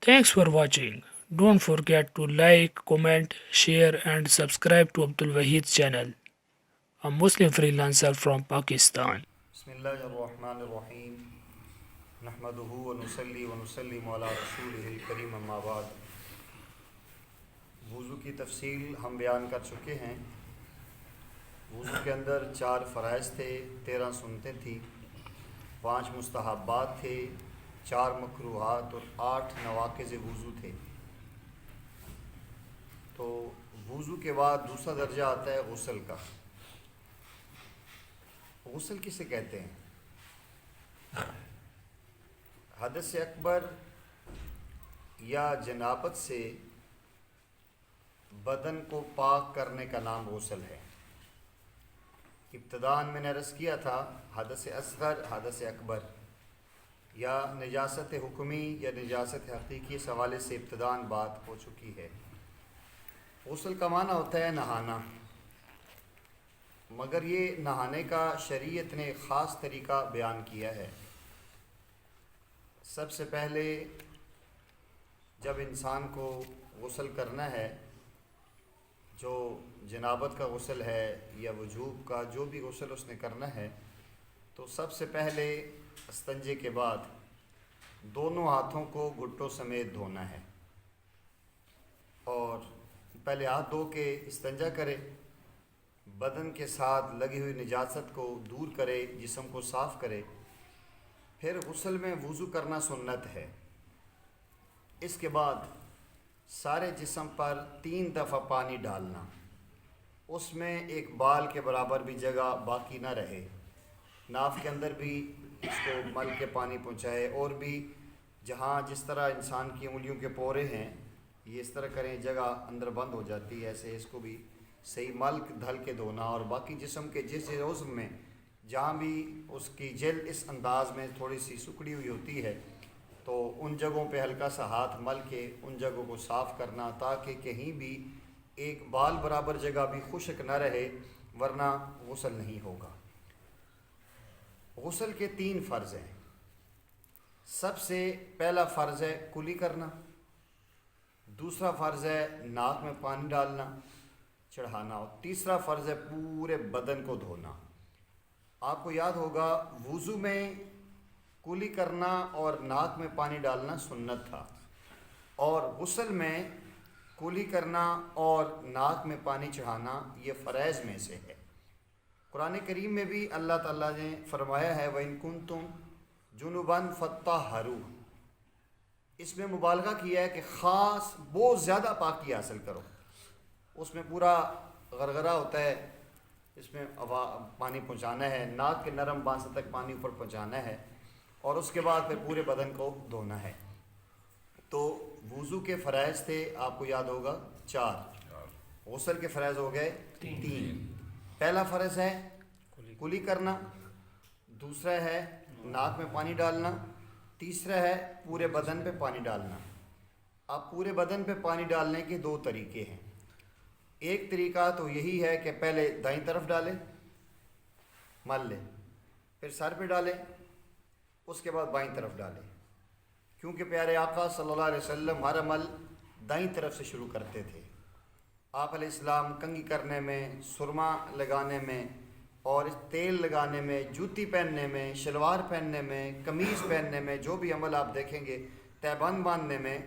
Thanks for watching. Don't forget to like, comment, share and subscribe to Abdul Wahid's channel, a Muslim freelancer from Pakistan. بسم اللہ الرحمن الرحیم نحمدہ ونصلی ونسلم علی رسولہ الکریم اما بعد۔ وضو کی تفصیل ہم بیان کر چکے ہیں۔ وضو کے اندر 4 فرائض تھے، 13 سنتیں تھیں، 5 مستحبات تھے، 4 مکروہات اور 8 نواقض وضو تھے۔ تو وضو کے بعد دوسرا درجہ آتا ہے غسل کا۔ غسل کسے کہتے ہیں؟ حدث اکبر یا جنابت سے بدن کو پاک کرنے کا نام غسل ہے۔ ابتداءً میں نے عرض کیا تھا حدث اصغر، حدث اکبر یا نجاست حکمی یا نجاست حقیقی، اس حوالے سے ابتداءً بات ہو چکی ہے۔ غسل کا معنی ہوتا ہے نہانا، مگر یہ نہانے کا شریعت نے خاص طریقہ بیان کیا ہے۔ سب سے پہلے جب انسان کو غسل کرنا ہے، جو جنابت کا غسل ہے یا وجوب کا جو بھی غسل اس نے کرنا ہے، تو سب سے پہلے استنجے کے بعد دونوں ہاتھوں کو گھٹوں سمیت دھونا ہے، اور پہلے ہاتھ دھو کے استنجا کرے، بدن کے ساتھ لگی ہوئی نجاست کو دور کرے، جسم کو صاف کرے۔ پھر غسل میں وضو کرنا سنت ہے۔ اس کے بعد سارے جسم پر 3 دفعہ پانی ڈالنا، اس میں ایک بال کے برابر بھی جگہ باقی نہ رہے۔ ناف کے اندر بھی اس کو مل کے پانی پہنچائے، اور بھی جہاں جس طرح انسان کی انگلیوں کے پورے ہیں، یہ اس طرح کریں جگہ اندر بند ہو جاتی ہے، ایسے اس کو بھی صحیح مل دھل کے دھونا، اور باقی جسم کے جس عضو میں جہاں بھی اس کی جلد اس انداز میں تھوڑی سی سکڑی ہوئی ہوتی ہے، تو ان جگہوں پہ ہلکا سا ہاتھ مل کے ان جگہوں کو صاف کرنا، تاکہ کہیں بھی ایک بال برابر جگہ بھی خشک نہ رہے، ورنہ غسل نہیں ہوگا۔ غسل کے 3 فرض ہیں۔ سب سے پہلا فرض ہے کلی کرنا، دوسرا فرض ہے ناک میں پانی ڈالنا چڑھانا، اور تیسرا فرض ہے پورے بدن کو دھونا۔ آپ کو یاد ہوگا وضو میں کلی کرنا اور ناک میں پانی ڈالنا سنت تھا، اور غسل میں کلی کرنا اور ناک میں پانی چڑھانا یہ فرائض میں سے ہے۔ قرآن کریم میں بھی اللہ تعالیٰ نے فرمایا ہے وَإِن كُنتُمْ جُنُبًا فَطَّهَّرُوا، اس میں مبالغہ کیا ہے کہ خاص بہت زیادہ پاکی حاصل کرو۔ اس میں پورا غرغرہ ہوتا ہے، اس میں پانی پہنچانا ہے، ناک کے نرم بانسوں تک پانی اوپر پہنچانا ہے، اور اس کے بعد پھر پورے بدن کو دھونا ہے۔ تو وضو کے فرائض تھے، آپ کو یاد ہوگا 4، غسل کے فرائض ہو گئے 3۔ پہلا فرض ہے کلی کرنا، دوسرا ہے ناک میں پانی ڈالنا، تیسرا ہے پورے بدن پہ پانی ڈالنا۔ اب پورے بدن پہ پانی ڈالنے کے 2 طریقے ہیں۔ ایک طریقہ تو یہی ہے کہ پہلے دائیں طرف ڈالیں، مل لیں، پھر سر پہ ڈالیں، اس کے بعد بائیں طرف ڈالیں، کیونکہ پیارے آقا صلی اللہ علیہ وسلم ہر عمل دائیں طرف سے شروع کرتے تھے۔ آپ علیہ السلام کنگھی کرنے میں، سرما لگانے میں، اور تیل لگانے میں، جوتی پہننے میں، شلوار پہننے میں، قمیض پہننے میں، جو بھی عمل آپ دیکھیں گے، تہبند باندھنے میں،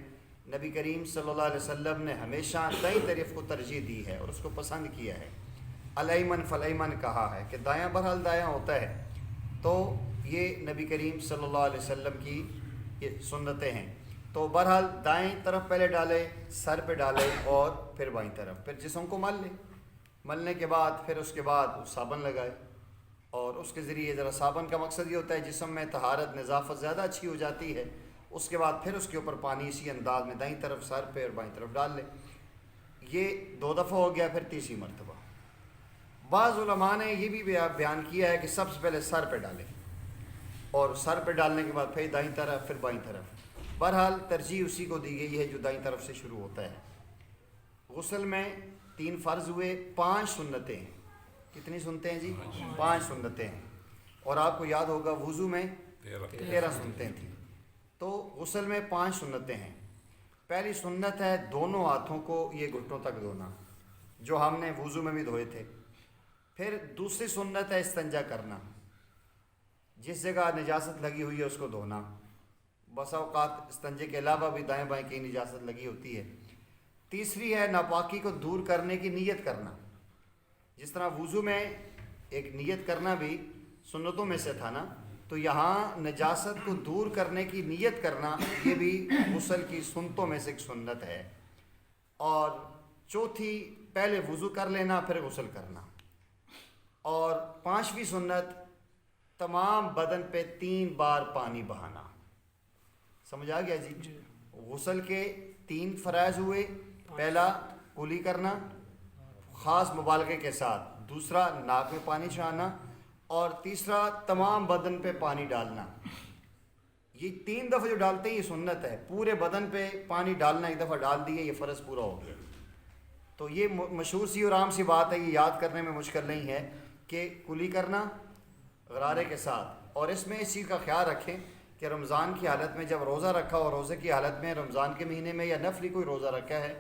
نبی کریم صلی اللہ علیہ وسلم نے ہمیشہ دائیں طرف کو ترجیح دی ہے اور اس کو پسند کیا ہے۔ الایمن فالایمن کہا ہے کہ دایاں بہرحال دایاں ہوتا ہے، تو یہ نبی کریم صلی اللہ علیہ وسلم کی یہ سنتیں ہیں۔ تو بہرحال دائیں طرف پہلے ڈالے، سر پہ ڈالے، اور پھر بائیں طرف، پھر جسم کو مل لیں۔ ملنے کے بعد پھر اس کے بعد صابن لگائے، اور اس کے ذریعے ذرا صابن کا مقصد یہ ہوتا ہے جسم میں طہارت نظافت زیادہ اچھی ہو جاتی ہے۔ اس کے بعد پھر اس کے اوپر پانی اسی انداز میں دائیں طرف سر پہ اور بائیں طرف ڈال لیں۔ یہ 2 دفعہ ہو گیا، پھر تیسری مرتبہ۔ بعض علماء نے یہ بھی بیان کیا ہے کہ سب سے پہلے سر پہ ڈالیں، اور سر پہ ڈالنے کے بعد پھر دائیں طرف، پھر بائیں طرف۔ بہرحال ترجیح اسی کو دی گئی ہے جو دائیں طرف سے شروع ہوتا ہے۔ غسل میں 3 فرض ہوئے، 5 سنتیں ہیں۔ کتنی سنتیں ہیں جی؟ 5 سنتیں ہیں۔ اور آپ کو یاد ہوگا وضو میں 13 سنتیں تھیں۔ تو غسل میں 5 سنتیں ہیں۔ پہلی سنت ہے دونوں ہاتھوں کو یہ گھٹنوں تک دھونا، جو ہم نے وضو میں بھی دھوئے تھے۔ پھر دوسری سنت ہے استنجا کرنا، جس جگہ نجاست لگی ہوئی ہے اس کو دھونا۔ بسا اوقات استنجے کے علاوہ بھی دائیں بائیں کہیں نجاست لگی ہوتی ہے۔ تیسری ہے ناپاکی کو دور کرنے کی نیت کرنا، جس طرح وضو میں ایک نیت کرنا بھی سنتوں میں سے تھا نا، تو یہاں نجاست کو دور کرنے کی نیت کرنا یہ بھی غسل کی سنتوں میں سے ایک سنت ہے۔ اور چوتھی پہلے وضو کر لینا پھر غسل کرنا۔ اور پانچویں سنت تمام بدن پہ 3 بار پانی بہانا۔ سمجھ آ گیا جی؟ غسل کے 3 فرائض ہوئے، پہلا کلی کرنا خاص مبالغے کے ساتھ، دوسرا ناک میں پانی چڑھانا، اور تیسرا تمام بدن پہ پانی ڈالنا۔ یہ 3 دفعہ جو ڈالتے ہیں یہ سنت ہے، پورے بدن پہ پانی ڈالنا، ایک دفعہ ڈال دیے یہ فرض پورا ہو گیا۔ تو یہ مشہور سی اور عام سی بات ہے، یہ یاد کرنے میں مشکل نہیں ہے کہ کلی کرنا غرارے کے ساتھ۔ اور اس میں اس چیز کا خیال رکھیں کہ رمضان کی حالت میں جب روزہ رکھا اور روزے کی حالت میں رمضان کے مہینے میں یا نفلی کوئی روزہ رکھا ہے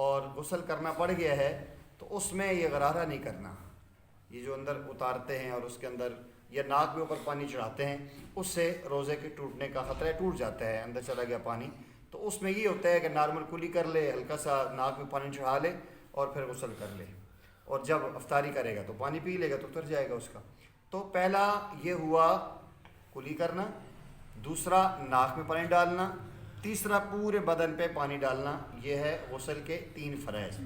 اور غسل کرنا پڑ گیا ہے تو اس میں یہ غرارہ نہیں کرنا۔ یہ جو اندر اتارتے ہیں اور اس کے اندر یا ناک میں اوپر پانی چڑھاتے ہیں، اس سے روزے کے ٹوٹنے کا خطرہ ہے، ٹوٹ جاتا ہے، اندر چلا گیا پانی۔ تو اس میں یہ ہوتا ہے کہ نارمل کلی کر لے، ہلکا سا ناک میں پانی چڑھا لے اور پھر غسل کر لے، اور جب افطاری کرے گا تو پانی پی لے گا تو اتر جائے گا اس کا۔ تو پہلا یہ ہوا کلی کرنا، دوسرا ناک میں پانی ڈالنا، تیسرا پورے بدن پہ پانی ڈالنا۔ یہ ہے غسل کے 3 فرائض۔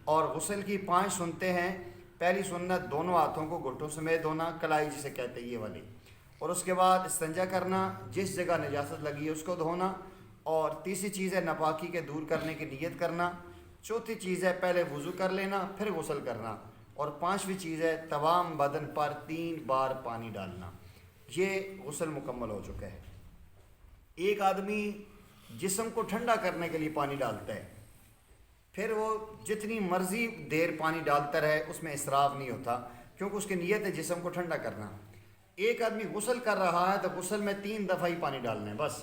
اور غسل کی 5 سنتیں ہیں۔ پہلی سنت دونوں ہاتھوں کو گھٹوں سمیت دھونا، کلائی جسے کہتے ہیں یہ والی، اور اس کے بعد استنجا کرنا، جس جگہ نجاست لگی ہے اس کو دھونا، اور تیسری چیز ہے ناپاکی کے دور کرنے کی نیت کرنا، چوتھی چیز ہے پہلے وضو کر لینا پھر غسل کرنا، اور پانچویں چیز ہے تمام بدن پر 3 بار پانی ڈالنا۔ یہ غسل مکمل ہو چکا ہے۔ ایک آدمی جسم کو ٹھنڈا کرنے کے لیے پانی ڈالتا ہے، پھر وہ جتنی مرضی دیر پانی ڈالتا رہے اس میں اسراف نہیں ہوتا، کیونکہ اس کی نیت ہے جسم کو ٹھنڈا کرنا۔ ایک آدمی غسل کر رہا ہے تو غسل میں 3 دفعہ ہی پانی ڈالنا ہے بس۔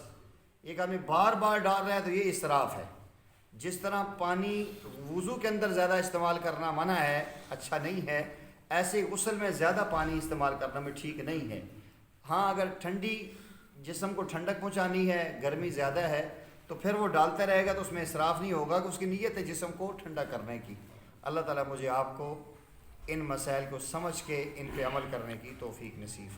ایک آدمی بار بار ڈال رہا ہے تو یہ اسراف ہے۔ جس طرح پانی وضو کے اندر زیادہ استعمال کرنا منع ہے، اچھا نہیں ہے، ایسے غسل میں زیادہ پانی استعمال کرنا بھی ٹھیک نہیں ہے۔ ہاں اگر ٹھنڈی جسم کو ٹھنڈک پہنچانی ہے، گرمی زیادہ ہے، تو پھر وہ ڈالتا رہے گا تو اس میں اسراف نہیں ہوگا کہ اس کی نیت ہے جسم کو ٹھنڈا کرنے کی۔ اللہ تعالیٰ مجھے آپ کو ان مسائل کو سمجھ کے ان پہ عمل کرنے کی توفیق نصیب